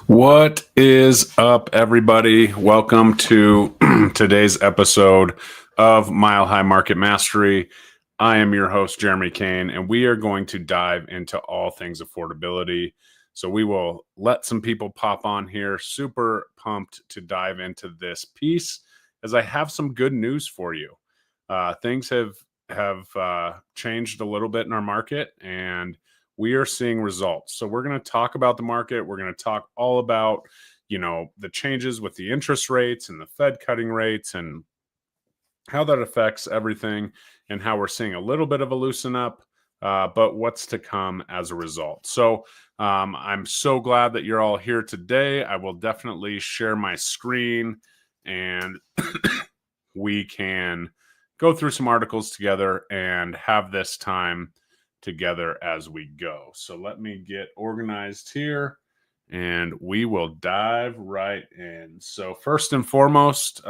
What is up, everybody? Welcome to today's episode of Mile High Market Mastery. I am your host, Jeremy Kane, and we are going to dive into all things affordability. So we will let some people pop on here. Super pumped to dive into this piece as I have some good news for you. Things have changed a little bit in our market, and we are seeing results. So we're going to talk about the market. We're going to talk all about, the changes with the interest rates and the Fed cutting rates and how that affects everything and how we're seeing a little bit of a loosen up, but what's to come as a result. So I'm so glad that you're all here today. I will definitely share my screen and we can go through some articles together and have this time together as we go. So let me get organized here and we will dive right in. So first and foremost,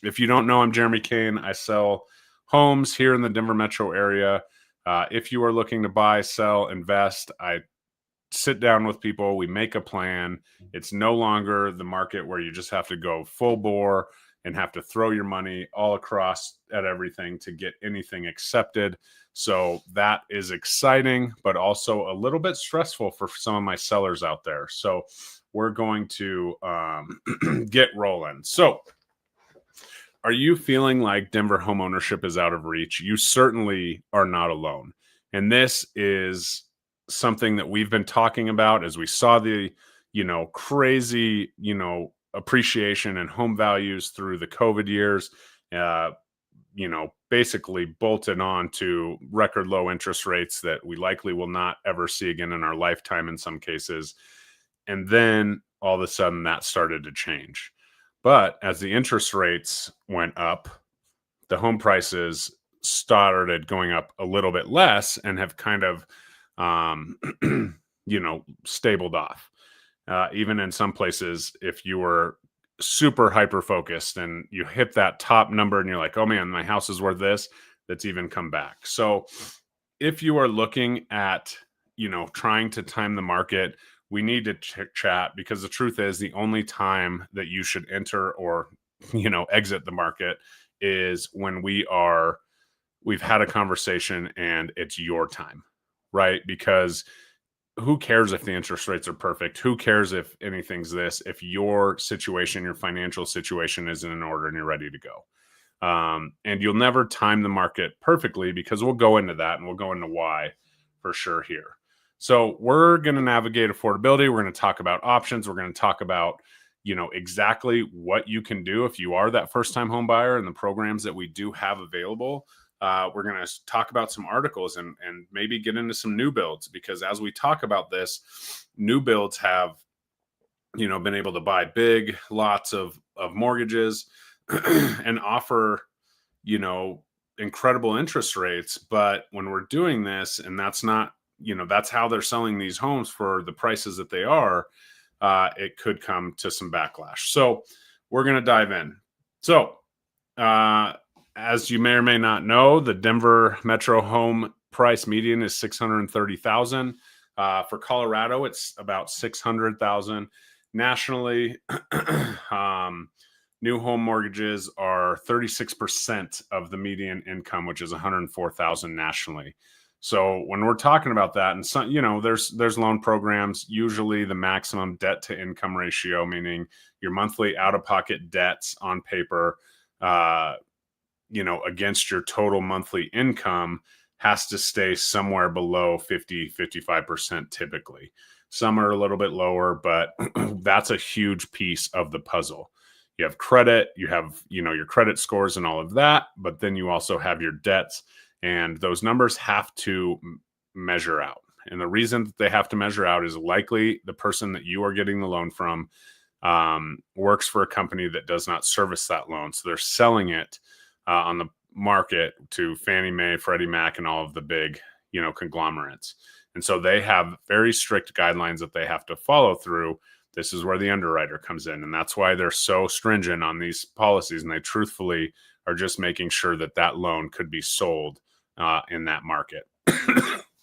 if you don't know, I'm Jeremy Kane. I sell homes here in the Denver metro area. If you are looking to buy, sell, invest, I sit down with people. We make a plan. It's no longer the market where you just have to go full bore and have to throw your money all across at everything to get anything accepted. So that is exciting, but also a little bit stressful for some of my sellers out there. So we're going to get rolling. So are you feeling like Denver homeownership is out of reach? You certainly are not alone. And this is something that we've been talking about as we saw the, crazy, appreciation in home values through the COVID years, basically bolted on to record low interest rates that we likely will not ever see again in our lifetime in some cases. And then all of a sudden that started to change. But as the interest rates went up, the home prices started going up a little bit less and have kind of, stabled off. Even in some places, if you were super hyper focused and you hit that top number and you're like, oh man, my house is worth this, that's even come back. So if you are looking at, trying to time the market, we need to chat, because the truth is the only time that you should enter or, exit the market is when we've had a conversation and it's your time, right? Because who cares if the interest rates are perfect? Who cares if anything's this? If your situation, your financial situation isn't in order and you're ready to go. And you'll never time the market perfectly, because we'll go into that and we'll go into why for sure here. So we're going to navigate affordability. We're going to talk about options. We're going to talk about, exactly what you can do if you are that first time home buyer and the programs that we do have available. We're going to talk about some articles and maybe get into some new builds, because as we talk about this, new builds have, been able to buy big lots of mortgages and offer, incredible interest rates. But when we're doing this, and that's not, that's how they're selling these homes for the prices that they are, it could come to some backlash. So we're going to dive in. So, as you may or may not know, the Denver metro home price median is $630,000. For Colorado, it's about $600,000. Nationally, new home mortgages are 36% of the median income, which is $104,000 nationally. So when we're talking about that, and some, there's loan programs, usually the maximum debt to income ratio, meaning your monthly out-of-pocket debts on paper, against your total monthly income, has to stay somewhere below 55% typically. Some are a little bit lower, but that's a huge piece of the puzzle. You have credit, you have, your credit scores and all of that, but then you also have your debts, and those numbers have to measure out. And the reason that they have to measure out is likely the person that you are getting the loan from works for a company that does not service that loan. So they're selling it on the market to Fannie Mae, Freddie Mac, and all of the big, conglomerates. And so they have very strict guidelines that they have to follow through. This is where the underwriter comes in. And that's why they're so stringent on these policies. And they truthfully are just making sure that that loan could be sold in that market.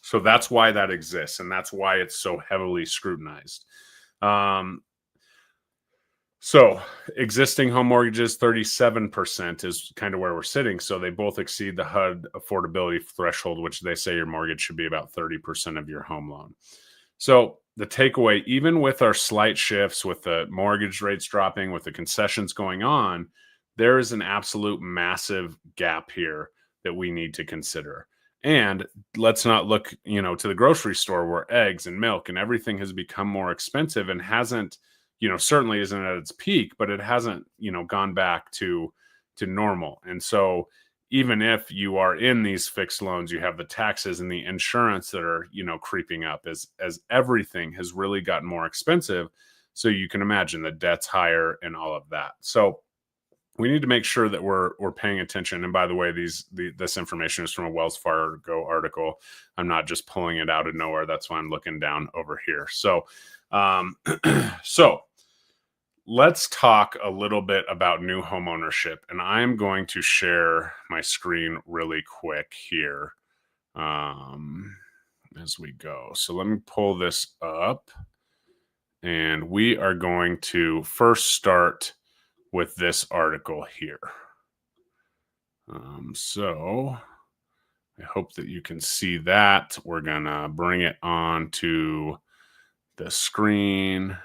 So that's why that exists. And that's why it's so heavily scrutinized. So existing home mortgages, 37% is kind of where we're sitting. So they both exceed the HUD affordability threshold, which they say your mortgage should be about 30% of your home loan. So the takeaway, even with our slight shifts, with the mortgage rates dropping, with the concessions going on, there is an absolute massive gap here that we need to consider. And let's not look, to the grocery store where eggs and milk and everything has become more expensive and hasn't, certainly isn't at its peak, but it hasn't, gone back to normal. And so even if you are in these fixed loans, you have the taxes and the insurance that are, creeping up as everything has really gotten more expensive. So you can imagine the debt's higher and all of that. So we need to make sure that we're paying attention. And by the way, this information is from a Wells Fargo article. I'm not just pulling it out of nowhere. That's why I'm looking down over here. So, so let's talk a little bit about new home ownership. And I'm going to share my screen really quick here as we go. So let me pull this up. And we are going to first start with this article here. So I hope that you can see that. We're going to bring it on to the screen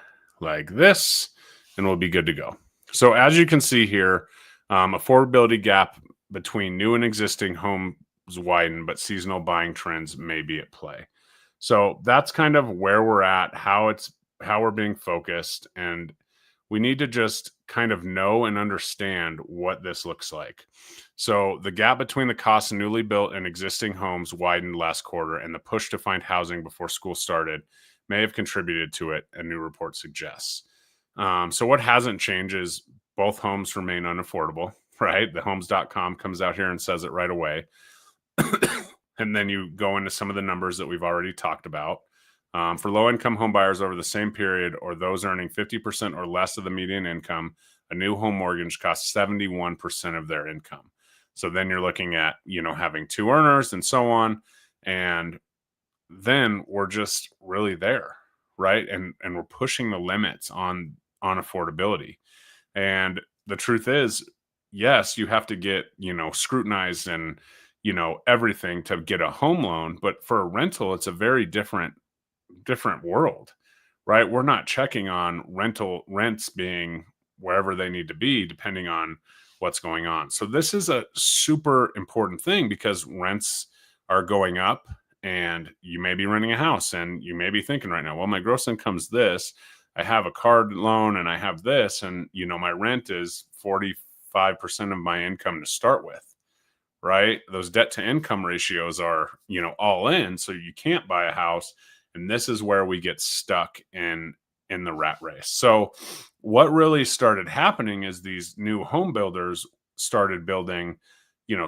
like this, and we'll be good to go. So as you can see here, affordability gap between new and existing homes widen, but seasonal buying trends may be at play. So that's kind of where we're at, how we're being focused, and we need to just kind of know and understand what this looks like. So the gap between the cost of newly built and existing homes widened last quarter, and the push to find housing before school started may have contributed to it, a new report suggests. So what hasn't changed is both homes remain unaffordable, right? The homes.com comes out here and says it right away. And then you go into some of the numbers that we've already talked about. For low-income home buyers over the same period, or those earning 50% or less of the median income, a new home mortgage costs 71% of their income. So then you're looking at, having two earners and so on. And then we're just really there, right? And we're pushing the limits on affordability. And the truth is, yes, you have to get, scrutinized and, everything to get a home loan. But for a rental, it's a very different world, right? We're not checking on rents being wherever they need to be, depending on what's going on. So this is a super important thing because rents are going up, and you may be renting a house and you may be thinking right now, well, my gross income's this, I have a card loan and I have this, and my rent is 45% of my income to start with, right? Those debt to income ratios are, all in, so you can't buy a house. And this is where we get stuck in the rat race. So what really started happening is these new home builders started building,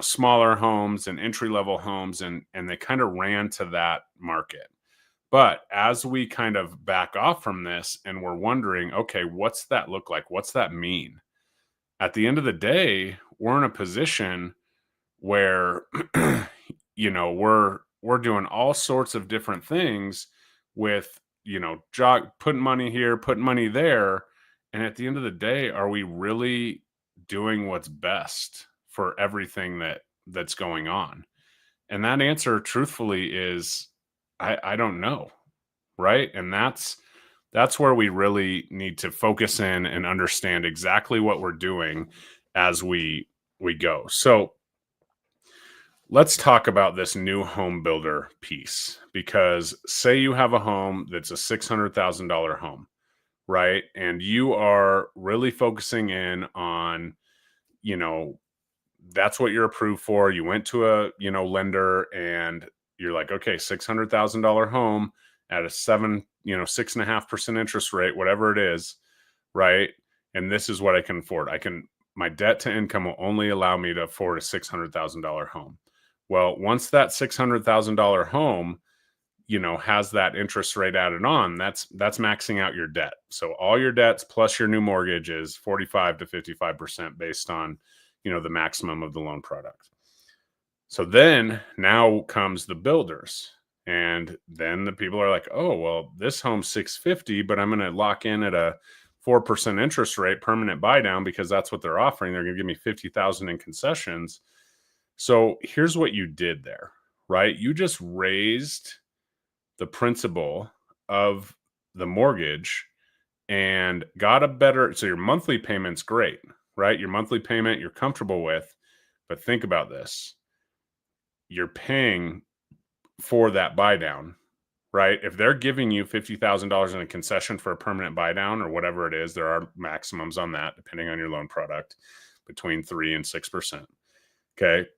smaller homes and entry-level homes, and they kind of ran to that market. But as we kind of back off from this and we're wondering, okay, what's that look like? What's that mean? At the end of the day, we're in a position where we're doing all sorts of different things with putting money here, putting money there, and at the end of the day, are we really doing what's best for everything that's going on? And that answer, truthfully, is I don't know, right? And that's where we really need to focus in and understand exactly what we're doing as we go. So let's talk about this new home builder piece, because say you have a home that's a $600,000 home, right? And you are really focusing in on, that's what you're approved for. You went to a, lender, and you're like, okay, $600,000 home at a 6.5% interest rate, whatever it is, right? And this is what I can afford. My debt to income will only allow me to afford a $600,000 home. Well, once that $600,000 home, has that interest rate added on, that's maxing out your debt. So all your debts plus your new mortgage is 45 to 55% based on, the maximum of the loan product. So then now comes the builders. And then the people are like, oh, well, this home's 650, but I'm going to lock in at a 4% interest rate, permanent buy down, because that's what they're offering. They're going to give me 50,000 in concessions. So here's what you did there, right? You just raised the principal of the mortgage and got a better, so your monthly payment's great, right? Your monthly payment you're comfortable with, but think about this. You're paying for that buy down, right? If they're giving you $50,000 in a concession for a permanent buy down or whatever it is, there are maximums on that depending on your loan product, between 3 and 6%. Okay.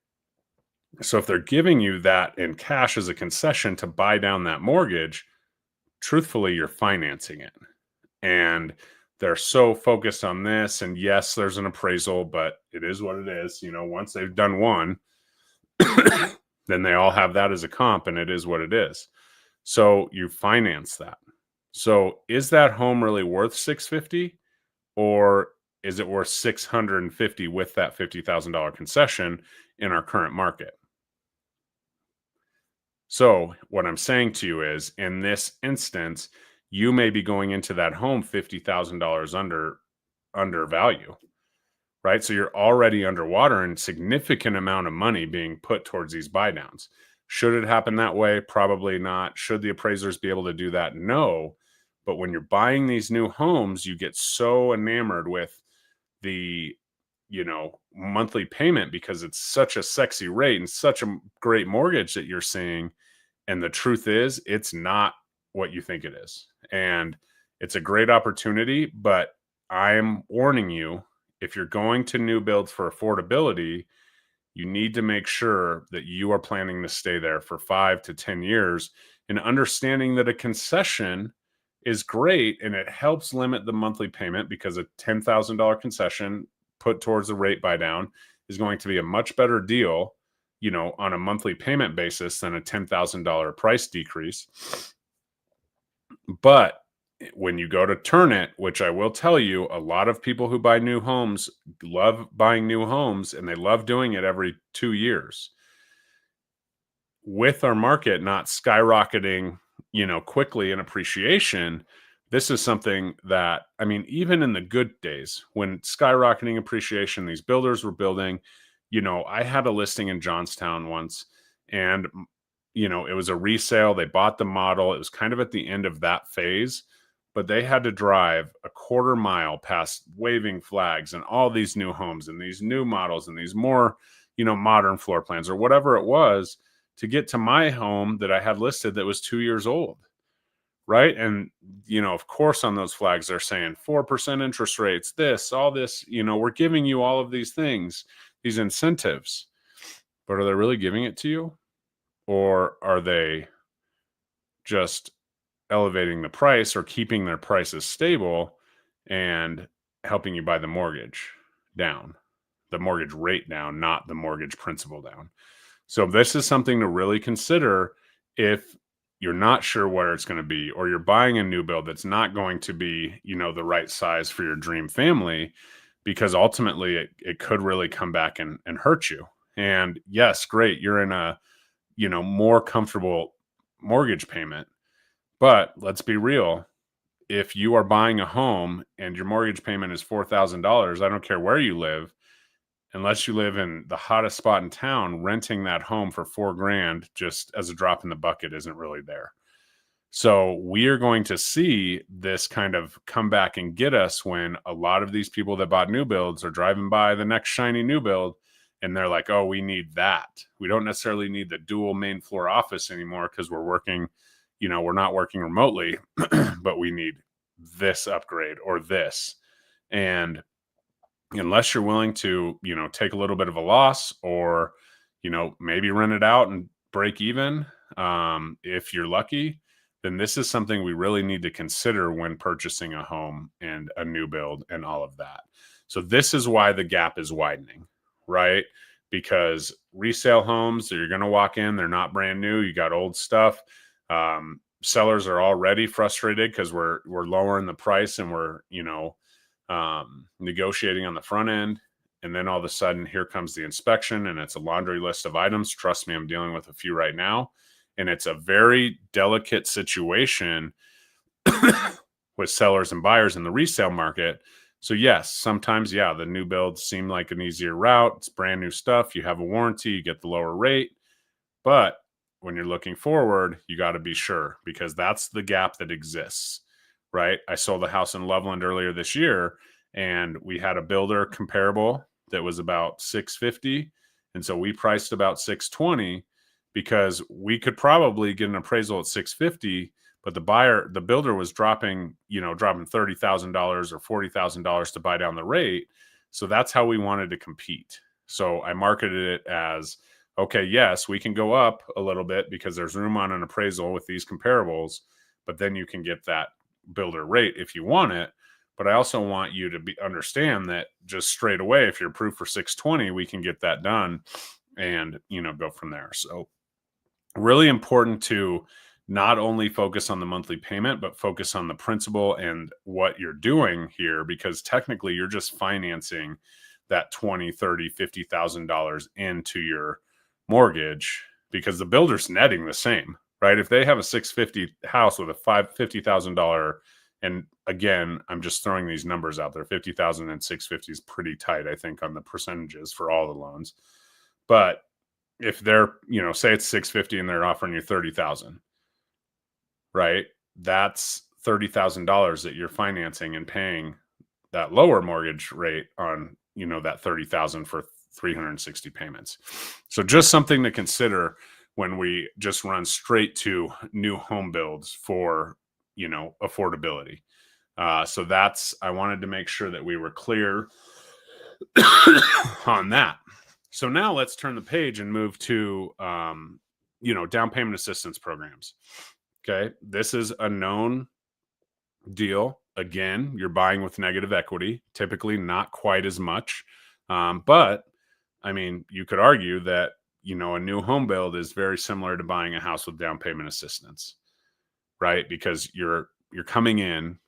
So if they're giving you that in cash as a concession to buy down that mortgage, truthfully, you're financing it. And they're so focused on this. And yes, there's an appraisal, but it is what it is. Once they've done one, then they all have that as a comp, and it is what it is. So you finance that. So is that home really worth 650, or is it worth 650 with that $50,000 concession in our current market? So what I'm saying to you is, in this instance, you may be going into that home $50,000 under value, right? So you're already underwater, and significant amount of money being put towards these buy downs. Should it happen that way? Probably not. Should the appraisers be able to do that? No. But when you're buying these new homes, you get so enamored with the monthly payment because it's such a sexy rate and such a great mortgage that you're seeing. And the truth is, it's not what you think it is. And it's a great opportunity, but I'm warning you, if you're going to new builds for affordability, you need to make sure that you are planning to stay there for 5 to 10 years, and understanding that a concession is great and it helps limit the monthly payment, because a $10,000 concession put towards the rate buy down is going to be a much better deal, on a monthly payment basis than a $10,000 price decrease. But when you go to turn it, which I will tell you, a lot of people who buy new homes love buying new homes, and they love doing it every 2 years. With our market not skyrocketing, quickly in appreciation, this is something that, even in the good days when skyrocketing appreciation, these builders were building, I had a listing in Johnstown once, and, it was a resale. They bought the model. It was kind of at the end of that phase, but they had to drive a quarter mile past waving flags and all these new homes and these new models and these more, modern floor plans or whatever it was, to get to my home that I had listed that was 2 years old. Right. And, of course, on those flags, they're saying 4% interest rates, this, all this, we're giving you all of these things, these incentives, but are they really giving it to you? Or are they just elevating the price or keeping their prices stable and helping you buy the mortgage down, the mortgage rate down, not the mortgage principal down? So this is something to really consider if you're not sure where it's going to be, or you're buying a new build that's not going to be, the right size for your dream family, because ultimately it could really come back and hurt you. And yes, great, you're in a, more comfortable mortgage payment. But let's be real. If you are buying a home and your mortgage payment is $4,000, I don't care where you live, unless you live in the hottest spot in town, renting that home for $4,000 just as a drop in the bucket isn't really there. So we are going to see this kind of come back and get us when a lot of these people that bought new builds are driving by the next shiny new build, and they're like, oh, we need that. We don't necessarily need the dual main floor office anymore because we're working, we're not working remotely, but we need this upgrade or this. And unless you're willing to, take a little bit of a loss, or, maybe rent it out and break even, if you're lucky, then this is something we really need to consider when purchasing a home and a new build and all of that. So this is why the gap is widening, right? Because resale homes, you're going to walk in, they're not brand new. You got old stuff. Sellers are already frustrated because we're lowering the price, and we're, negotiating on the front end. And then all of a sudden, here comes the inspection, and it's a laundry list of items. Trust me, I'm dealing with a few right now. And it's a very delicate situation with sellers and buyers in the resale market. So yes, sometimes, the new builds seem like an easier route. It's brand new stuff. You have a warranty, you get the lower rate. But when you're looking forward, you got to be sure, because that's the gap that exists, right? I sold a house in Loveland earlier this year, and we had a builder comparable that was about 650. And so we priced about 620 because we could probably get an appraisal at 650, but the builder was dropping $30,000 or $40,000 to buy down the rate. So that's how we wanted to compete. So I marketed it as, okay, yes, we can go up a little bit because there's room on an appraisal with these comparables, but then you can get that builder rate if you want it. But I also want you to understand that just straight away, if you're approved for 620, we can get that done and, go from there. So really important to not only focus on the monthly payment, but focus on the principal and what you're doing here, because technically you're just financing that $20,000, $30,000, $50,000 into your mortgage, because the builder's netting the same, right? If they have a 650 house with a $50,000, and again, I'm just throwing these numbers out there, 50,000 and 650 is pretty tight, I think, on the percentages for all the loans. But if they're, say it's 650 and they're offering you 30,000, right? That's $30,000 that you're financing and paying that lower mortgage rate on, that 30,000 for 360 payments. So just something to consider when we just run straight to new home builds for, affordability. So I wanted to make sure that we were clear on that. So now let's turn the page and move to, down payment assistance programs. Okay. This is a known deal. Again, you're buying with negative equity, typically not quite as much. But I mean, you could argue that, a new home build is very similar to buying a house with down payment assistance, right? Because you're coming in,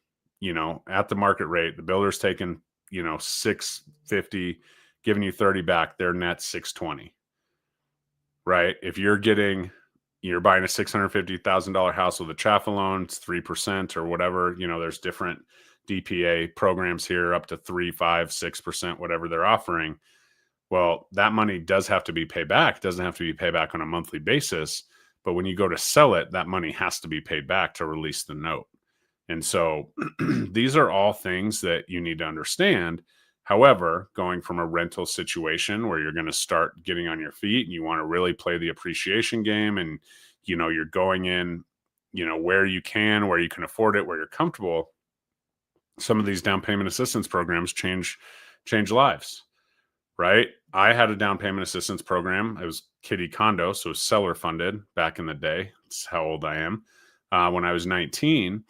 at the market rate, the builder's taking, 650, giving you 30 back, their net 620, right? If you're buying a $650,000 house with a Chaffa loan, it's 3% or whatever, there's different DPA programs here up to 3, 5, 6%, whatever they're offering. Well, that money does have to be paid back. It doesn't have to be paid back on a monthly basis. But when you go to sell it, that money has to be paid back to release the note. And so these are all things that you need to understand. However, going from a rental situation where you're going to start getting on your feet and you want to really play the appreciation game, and, you're going in, where you can afford it, where you're comfortable, some of these down payment assistance programs change lives. Right? I had a down payment assistance program. It was Kitty Condo, so it was seller funded back in the day. That's how old I am. When I was 19,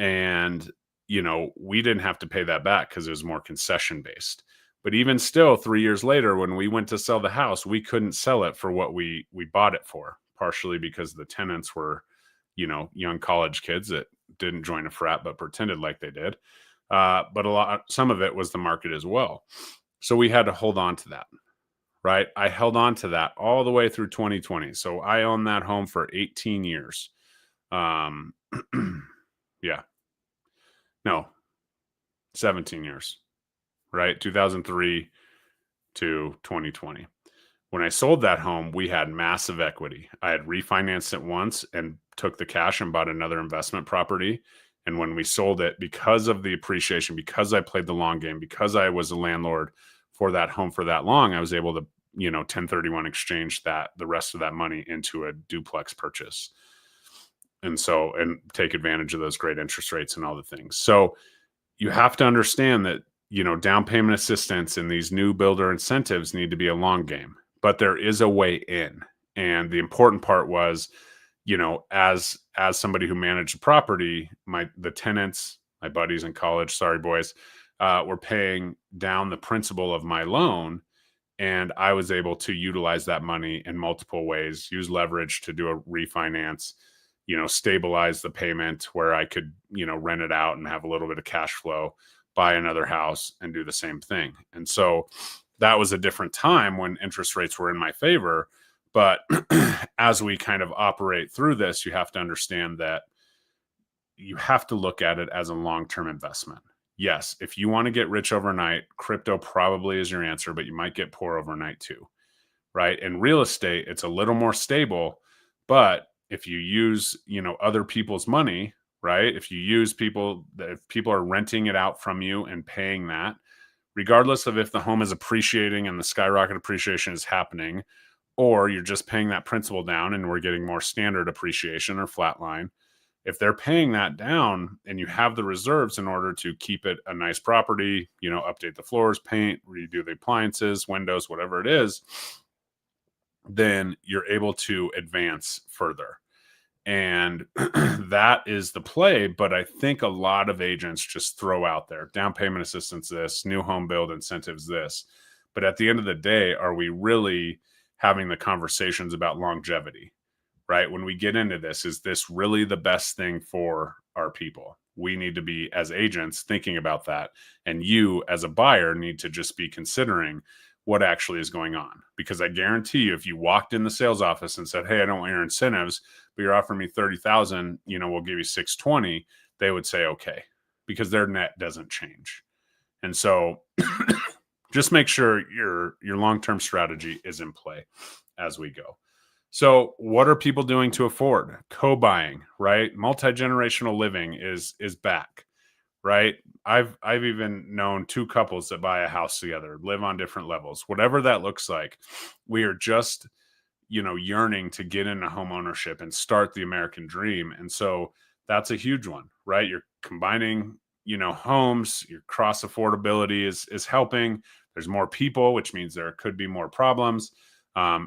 and we didn't have to pay that back because it was more concession based. But even still, 3 years later, when we went to sell the house, we couldn't sell it for what we bought it for, partially because the tenants were, young college kids that didn't join a frat but pretended like they did. But some of it was the market as well. So we had to hold on to that, right? I held on to that all the way through 2020. So I owned that home for 18 years. Yeah. No, 17 years, right? 2003 to 2020. When I sold that home, we had massive equity. I had refinanced it once and took the cash and bought another investment property. And when we sold it, because of the appreciation, because I played the long game, because I was a landlord for that home for that long, I was able to, 1031 exchange the rest of that money into a duplex purchase. And take advantage of those great interest rates and all the things. So you have to understand that, down payment assistance and these new builder incentives need to be a long game, but there is a way in. And the important part was, as somebody who managed the property, the tenants, my buddies in college, sorry boys, were paying down the principal of my loan. And I was able to utilize that money in multiple ways, use leverage to do a refinance, stabilize the payment where I could, rent it out and have a little bit of cash flow, buy another house and do the same thing. And so that was a different time when interest rates were in my favor. But as we kind of operate through this, you have to understand that, you have to look at it as a long-term investment. Yes, if you want to get rich overnight, crypto probably is your answer, but you might get poor overnight too, right? In real estate, it's a little more stable, but if you use, other people's money, right? If you use people, if people are renting it out from you and paying that, regardless of if the home is appreciating and the skyrocket appreciation is happening, or you're just paying that principal down and we're getting more standard appreciation or flatline. If they're paying that down and you have the reserves in order to keep it a nice property, update the floors, paint, redo the appliances, windows, whatever it is, then you're able to advance further. And that is the play. But I think a lot of agents just throw out there down payment assistance, this new home build incentives, this. But at the end of the day, are we really having the conversations about longevity, right? When we get into this, is this really the best thing for our people? We need to be, as agents, thinking about that. And you, as a buyer, need to just be considering what actually is going on. Because I guarantee you, if you walked in the sales office and said, hey, I don't want your incentives, but you're offering me 30,000, we'll give you 620, they would say, okay, because their net doesn't change. And so just make sure your long-term strategy is in play as we go. So what are people doing to afford? Co-buying, right? Multi-generational living is back, right? I've even known two couples that buy a house together, live on different levels. Whatever that looks like, we are just, yearning to get into home ownership and start the American dream. And so that's a huge one, right? You're combining, homes, your cross affordability is helping. There's more people, which means there could be more problems.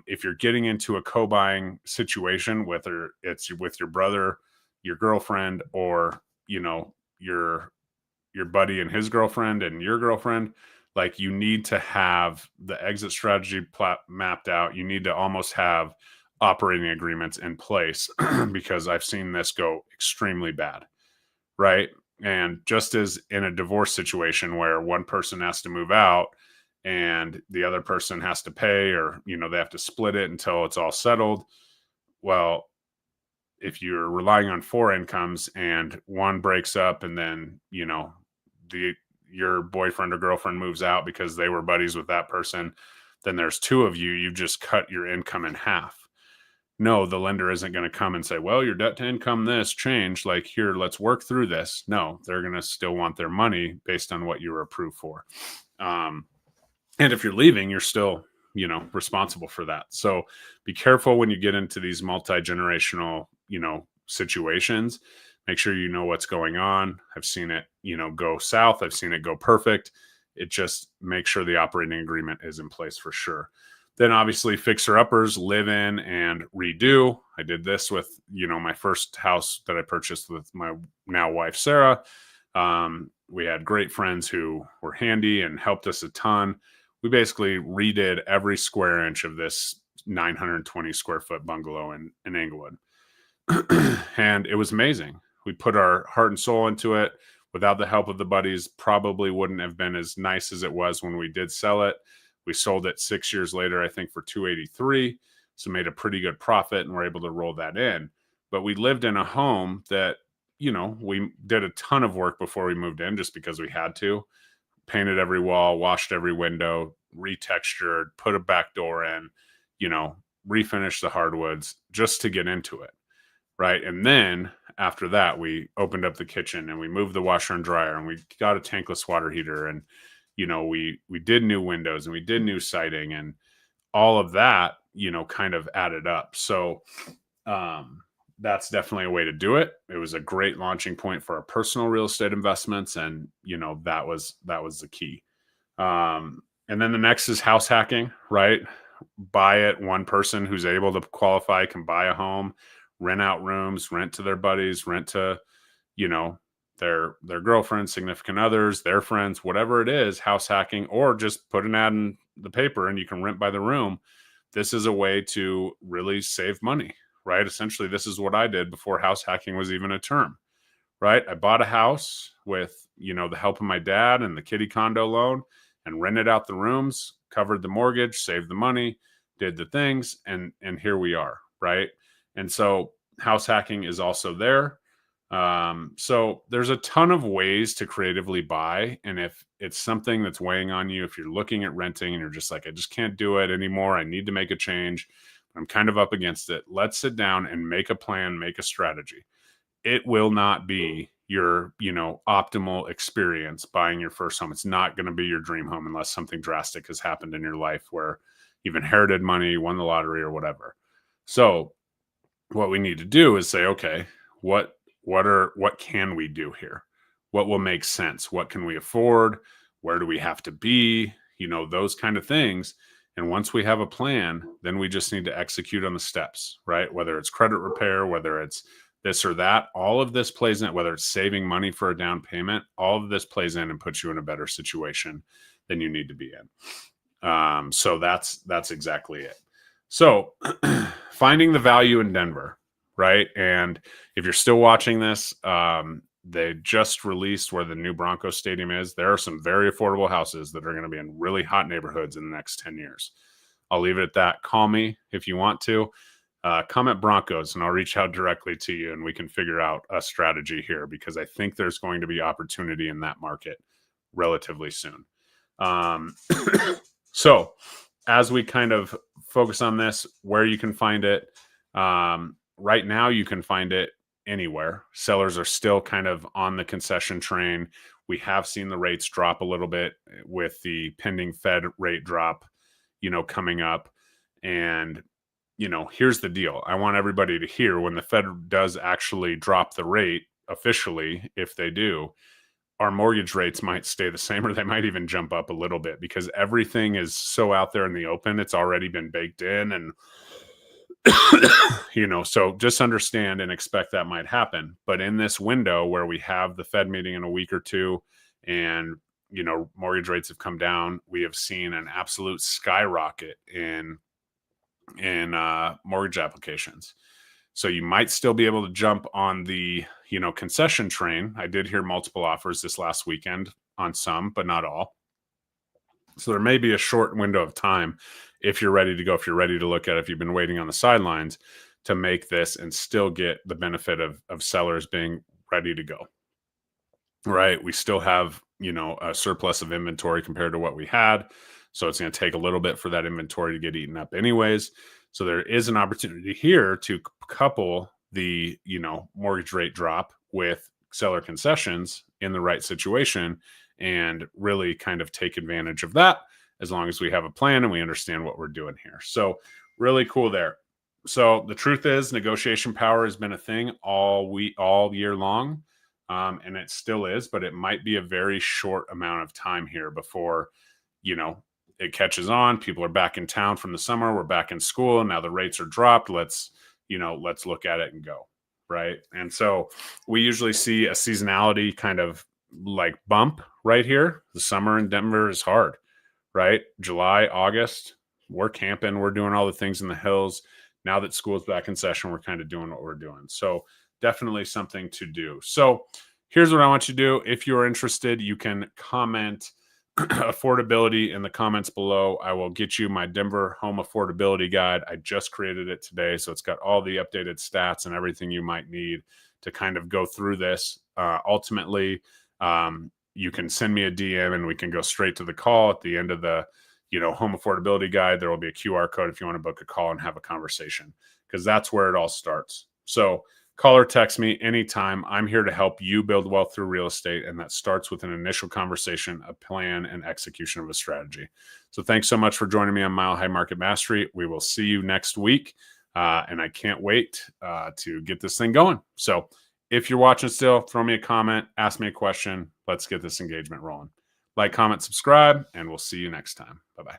If you're getting into a co-buying situation, whether it's with your brother, your girlfriend, or your buddy and his girlfriend and your girlfriend, like, you need to have the exit strategy mapped out. You need to almost have operating agreements in place because I've seen this go extremely bad, right? And just as in a divorce situation where one person has to move out and the other person has to pay, or they have to split it until it's all settled. Well, if you're relying on four incomes and one breaks up and then your boyfriend or girlfriend moves out because they were buddies with that person, then there's two of you. You just cut your income in half. No, the lender isn't going to come and say, well, your debt to income this changed, like, here, let's work through this. No, they're going to still want their money based on what you were approved for. And if you're leaving, you're still, responsible for that. So be careful when you get into these multi-generational, situations. Make sure you know what's going on. I've seen it, go south. I've seen it go perfect. It just make sure the operating agreement is in place for sure. Then obviously fixer-uppers, live in and redo. I did this with, my first house that I purchased with my now wife, Sarah. We had great friends who were handy and helped us a ton. We basically redid every square inch of this 920 square foot bungalow in Englewood. And it was amazing. We put our heart and soul into it. Without the help of the buddies, probably wouldn't have been as nice as it was when we did sell it. We sold it 6 years later, I think, for $283. So made a pretty good profit and were able to roll that in. But we lived in a home that, we did a ton of work before we moved in just because we had to. Painted every wall, washed every window, retextured, put a back door in, refinished the hardwoods just to get into it. Right. And then after that, we opened up the kitchen and we moved the washer and dryer and we got a tankless water heater. And, we did new windows and we did new siding, and all of that, kind of added up. So that's definitely a way to do it. It was a great launching point for our personal real estate investments. And, that was the key. And then the next is house hacking, right? Buy it. One person who's able to qualify can buy a home, rent out rooms, rent to their buddies, rent to, their girlfriends, significant others, their friends, whatever it is, house hacking, or just put an ad in the paper and you can rent by the room. This is a way to really save money, right? Essentially, this is what I did before house hacking was even a term, right? I bought a house with, the help of my dad and the kiddie condo loan and rented out the rooms, covered the mortgage, saved the money, did the things, and here we are, right? And so house hacking is also there. So there's a ton of ways to creatively buy. And if it's something that's weighing on you, if you're looking at renting and you're just like, I just can't do it anymore, I need to make a change, I'm kind of up against it, let's sit down and make a plan, make a strategy. It will not be your, optimal experience buying your first home. It's not going to be your dream home unless something drastic has happened in your life where you've inherited money, won the lottery, or whatever. So what we need to do is say, okay, what can we do here? What will make sense? What can we afford? Where do we have to be? Those kind of things. And once we have a plan, then we just need to execute on the steps, right? Whether it's credit repair, whether it's this or that, all of this plays in, whether it's saving money for a down payment, all of this plays in and puts you in a better situation than you need to be in. So that's exactly it. So finding the value in Denver, right? And if you're still watching this, they just released where the new Broncos Stadium is. There are some very affordable houses that are going to be in really hot neighborhoods in the next 10 years. I'll leave it at that. Call me if you want to. Comment Broncos and I'll reach out directly to you and we can figure out a strategy here because I think there's going to be opportunity in that market relatively soon. So as we kind of focus on this, where you can find it, right now you can find it anywhere. Sellers are still kind of on the concession train. We have seen the rates drop a little bit with the pending Fed rate drop, coming up. And here's the deal. I want everybody to hear when the Fed does actually drop the rate officially, if they do, our mortgage rates might stay the same or they might even jump up a little bit because everything is so out there in the open. It's already been baked in and, so just understand and expect that might happen. But in this window where we have the Fed meeting in a week or two and, mortgage rates have come down, we have seen an absolute skyrocket in mortgage applications. So you might still be able to jump on the, concession train. I did hear multiple offers this last weekend on some, but not all. So there may be a short window of time if you're ready to go, if you're ready to look at it, if you've been waiting on the sidelines to make this and still get the benefit of sellers being ready to go. Right. We still have, a surplus of inventory compared to what we had. So it's going to take a little bit for that inventory to get eaten up anyways. So there is an opportunity here to couple the, mortgage rate drop with seller concessions in the right situation and really kind of take advantage of that as long as we have a plan and we understand what we're doing here. So really cool there. So the truth is negotiation power has been a thing all year long. And it still is, but it might be a very short amount of time here before, it catches on. People are back in town from the summer. We're back in school. And now the rates are dropped. Let's look at it and go. Right. And so we usually see a seasonality kind of like bump right here. The summer in Denver is hard, right? July, August, we're camping. We're doing all the things in the hills. Now that school's back in session, we're kind of doing what we're doing. So definitely something to do. So here's what I want you to do. If you're interested, you can comment affordability in the comments below. I will get you my Denver home affordability guide. I just created it today. So it's got all the updated stats and everything you might need to kind of go through this. Ultimately, you can send me a DM and we can go straight to the call at the end of the home affordability guide. There will be a QR code if you want to book a call and have a conversation because that's where it all starts. So call or text me anytime. I'm here to help you build wealth through real estate. And that starts with an initial conversation, a plan, and execution of a strategy. So thanks so much for joining me on Mile High Market Mastery. We will see you next week. And I can't wait to get this thing going. So if you're watching still, throw me a comment, ask me a question. Let's get this engagement rolling. Like, comment, subscribe, and we'll see you next time. Bye-bye.